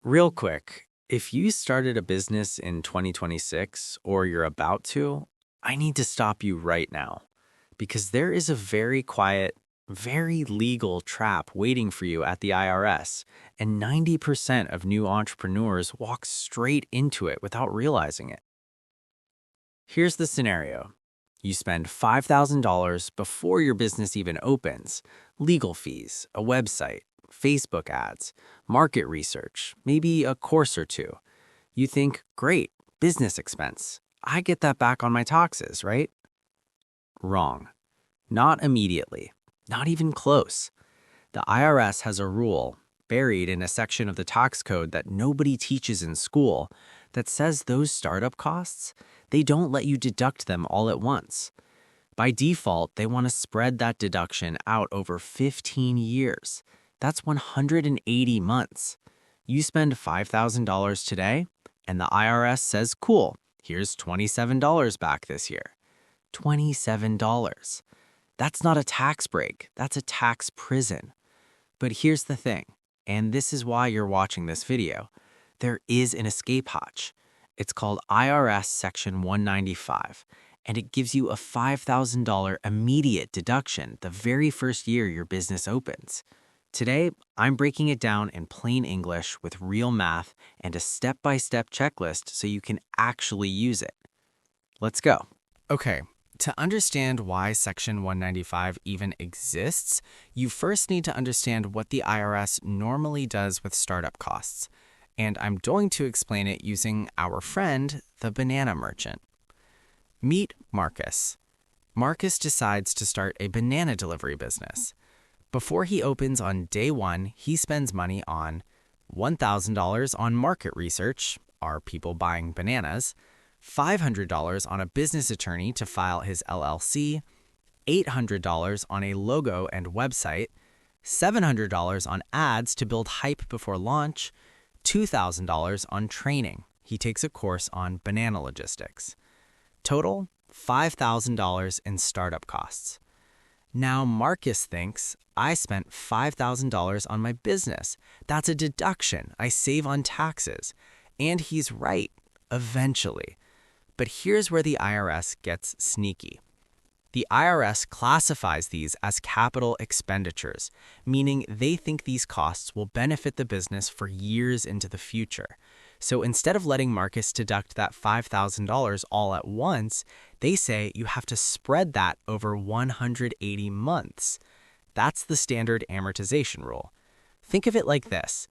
Real quick, if you started a business in 2026 or you're about to, I need to stop you right now because there is a very quiet, very legal trap waiting for you at the IRS, and 90% of new entrepreneurs walk straight into it without realizing it. Here's the scenario. You spend $5,000 before your business even opens: legal fees, a website, Facebook ads, market research, maybe a course or two. You think, great, business expense. I get that back on my taxes, right? Wrong. Not immediately. Not even close. The IRS has a rule, buried in a section of the tax code that nobody teaches in school, that says those startup costs, they don't let you deduct them all at once. By default, they want to spread that deduction out over 15 years. That's 180 months. You spend $5,000 today, and the IRS says, cool, here's $27 back this year. $27. That's not a tax break, that's a tax prison. But here's the thing, and this is why you're watching this video. There is an escape hatch. It's called IRS Section 195, and it gives you a $5,000 immediate deduction the very first year your business opens. Today, I'm breaking it down in plain English with real math and a step-by-step checklist so you can actually use it. Let's go. Okay, to understand why Section 195 even exists, you first need to understand what the IRS normally does with startup costs. And I'm going to explain it using our friend, the banana merchant. Meet Marcus. Marcus decides to start a banana delivery business. Before he opens on day one, he spends money on $1,000 on market research, are people buying bananas, $500 on a business attorney to file his LLC, $800 on a logo and website, $700 on ads to build hype before launch, $2,000 on training. He takes a course on banana logistics. Total, $5,000 in startup costs. Now Marcus thinks, I spent $5,000 on my business. That's a deduction I save on taxes. And he's right, eventually. But here's where the IRS gets sneaky. The IRS classifies these as capital expenditures, meaning they think these costs will benefit the business for years into the future. So instead of letting Marcus deduct that $5,000 all at once, they say you have to spread that over 180 months. That's the standard amortization rule. Think of it like this.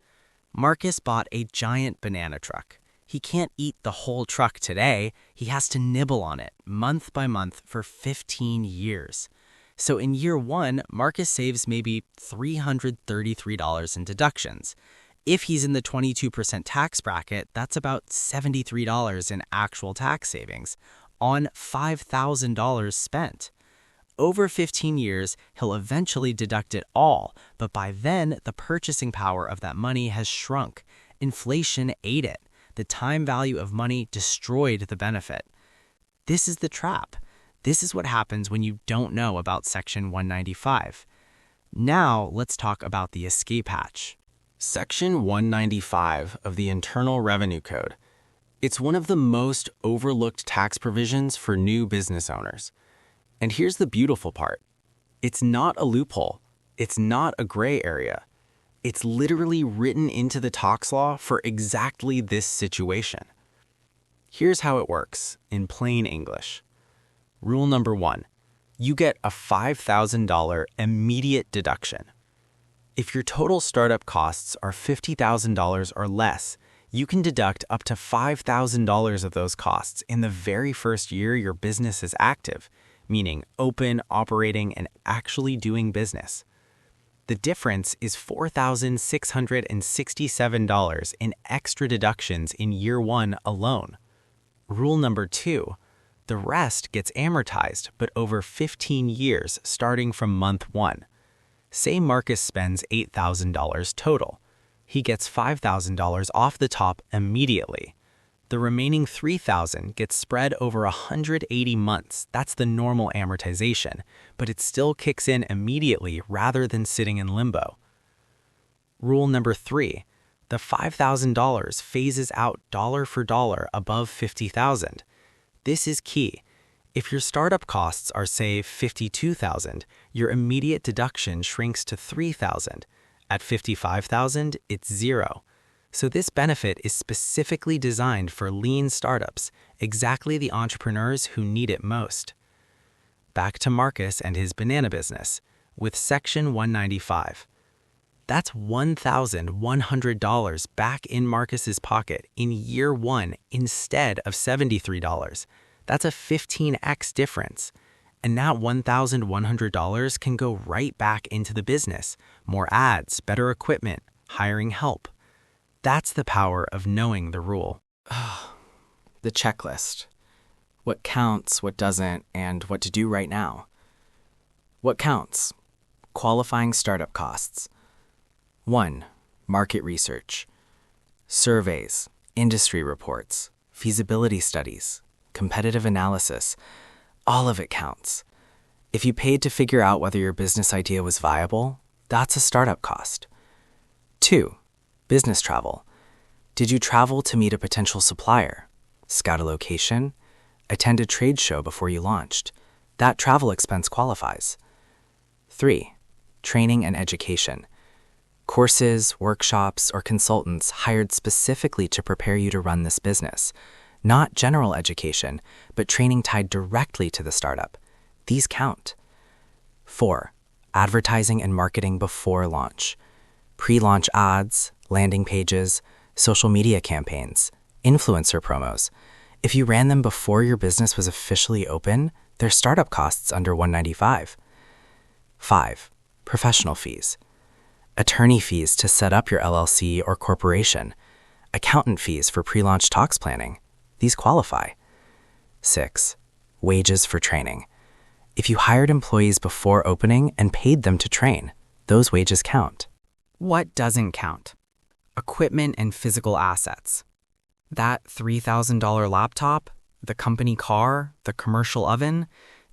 Marcus bought a giant banana truck. He can't eat the whole truck today. He has to nibble on it month by month for 15 years. So in year one, Marcus saves maybe $333 in deductions. If he's in the 22% tax bracket, that's about $73 in actual tax savings on $5,000 spent. Over 15 years, he'll eventually deduct it all, but by then, the purchasing power of that money has shrunk. Inflation ate it. The time value of money destroyed the benefit. This is the trap. This is what happens when you don't know about Section 195. Now, let's talk about the escape hatch. Section 195 of the Internal Revenue Code. It's one of the most overlooked tax provisions for new business owners. And here's the beautiful part. It's not a loophole. It's not a gray area. It's literally written into the tax law for exactly this situation. Here's how it works in plain English. Rule number 1. You get a $5,000 immediate deduction. If your total startup costs are $50,000 or less, you can deduct up to $5,000 of those costs in the very first year your business is active, meaning open, operating, and actually doing business. The difference is $4,667 in extra deductions in year one alone. Rule number 2. The rest gets amortized, but over 15 years starting from month 1. Say Marcus spends $8,000 total. He gets $5,000 off the top immediately. The remaining $3,000 gets spread over 180 months. That's the normal amortization, but it still kicks in immediately rather than sitting in limbo. Rule number 3. The $5,000 phases out dollar for dollar above $50,000. This is key. If your startup costs are, say, $52,000, your immediate deduction shrinks to $3,000. At $55,000, it's zero. So this benefit is specifically designed for lean startups, exactly the entrepreneurs who need it most. Back to Marcus and his banana business, with Section 195. That's $1,100 back in Marcus's pocket in year one instead of $73. That's a 15x difference. And that $1,100 can go right back into the business. More ads, better equipment, hiring help. That's the power of knowing the rule. The checklist. What counts, what doesn't, and what to do right now. What counts? Qualifying startup costs. 1. Market research. Surveys, industry reports, feasibility studies, competitive analysis. All of it counts. If you paid to figure out whether your business idea was viable, that's a startup cost. 2. Business travel. Did you travel to meet a potential supplier, scout a location, attend a trade show before you launched? That travel expense qualifies. 3. Training and education. Courses, workshops, or consultants hired specifically to prepare you to run this business. Not general education, but training tied directly to the startup. These count. 4. Advertising and marketing before launch. Pre-launch ads, landing pages, social media campaigns, influencer promos. If you ran them before your business was officially open, they're startup costs under $195. 5. Professional fees. Attorney fees to set up your LLC or corporation. Accountant fees for pre-launch talks planning. These qualify. 6. Wages for training. If you hired employees before opening and paid them to train, those wages count. What doesn't count? Equipment and physical assets. That $3,000 laptop, the company car, the commercial oven,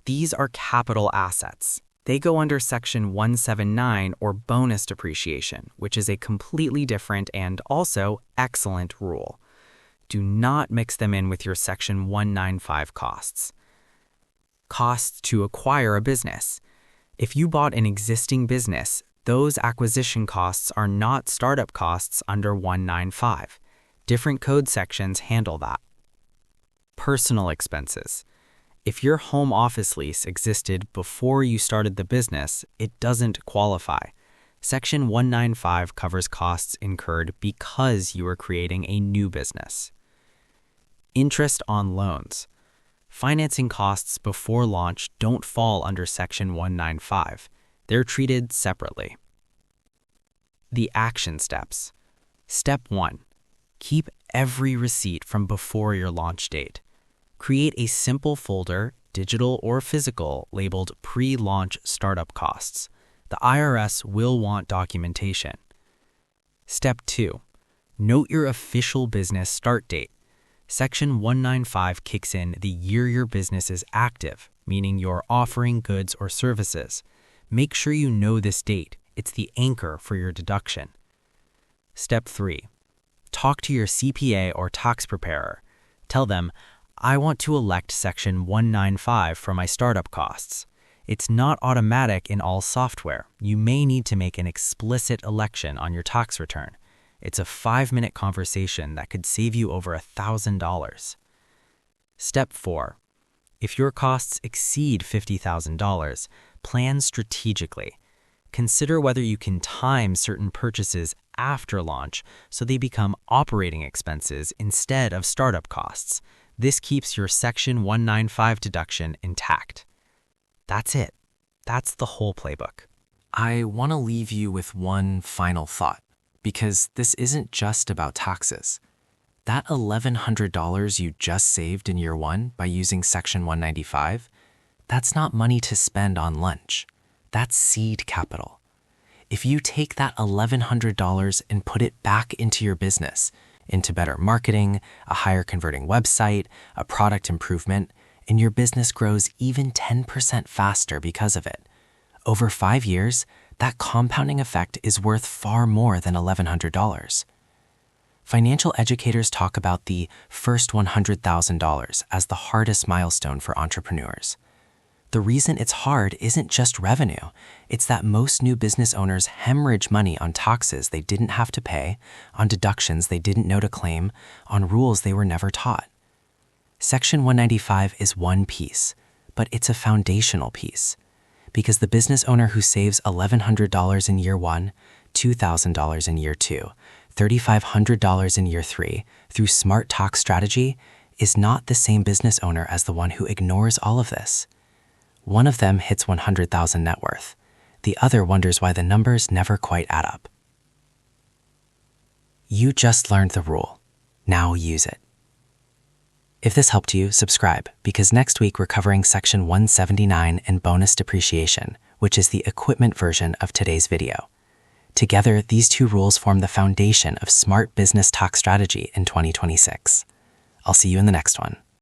these are capital assets. They go under Section 179 or bonus depreciation, which is a completely different and also excellent rule. Do not mix them in with your Section 195 costs. Costs to acquire a business. If you bought an existing business, those acquisition costs are not startup costs under 195. Different code sections handle that. Personal expenses. If your home office lease existed before you started the business, it doesn't qualify. Section 195 covers costs incurred because you are creating a new business. Interest on loans. Financing costs before launch don't fall under Section 195. They're treated separately. The action steps. Step 1. Keep every receipt from before your launch date. Create a simple folder, digital or physical, labeled Pre-Launch Startup Costs. The IRS will want documentation. Step 2. Note your official business start date. Section 195 kicks in the year your business is active, meaning you're offering goods or services. Make sure you know this date. It's the anchor for your deduction. Step 3. Talk to your CPA or tax preparer. Tell them, I want to elect Section 195 for my startup costs. It's not automatic in all software. You may need to make an explicit election on your tax return. It's a 5-minute conversation that could save you over $1,000. Step 4. If your costs exceed $50,000, plan strategically. Consider whether you can time certain purchases after launch so they become operating expenses instead of startup costs. This keeps your Section 195 deduction intact. That's it. That's the whole playbook. I want to leave you with one final thought, because this isn't just about taxes. That $1,100 you just saved in year one by using Section 195, that's not money to spend on lunch. That's seed capital. If you take that $1,100 and put it back into your business, into better marketing, a higher converting website, a product improvement, and your business grows even 10% faster because of it, over 5 years, that compounding effect is worth far more than $1,100. Financial educators talk about the first $100,000 as the hardest milestone for entrepreneurs. The reason it's hard isn't just revenue. It's that most new business owners hemorrhage money on taxes they didn't have to pay, on deductions they didn't know to claim, on rules they were never taught. Section 195 is one piece, but it's a foundational piece. Because the business owner who saves $1,100 in year 1, $2,000 in year 2, $3,500 in year 3 through smart tax strategy is not the same business owner as the one who ignores all of this. One of them hits $100,000 net worth. The other wonders why the numbers never quite add up. You just learned the rule. Now use it. If this helped you, subscribe, because next week we're covering Section 179 and bonus depreciation, which is the equipment version of today's video. Together, these two rules form the foundation of smart business tax strategy in 2026. I'll see you in the next one.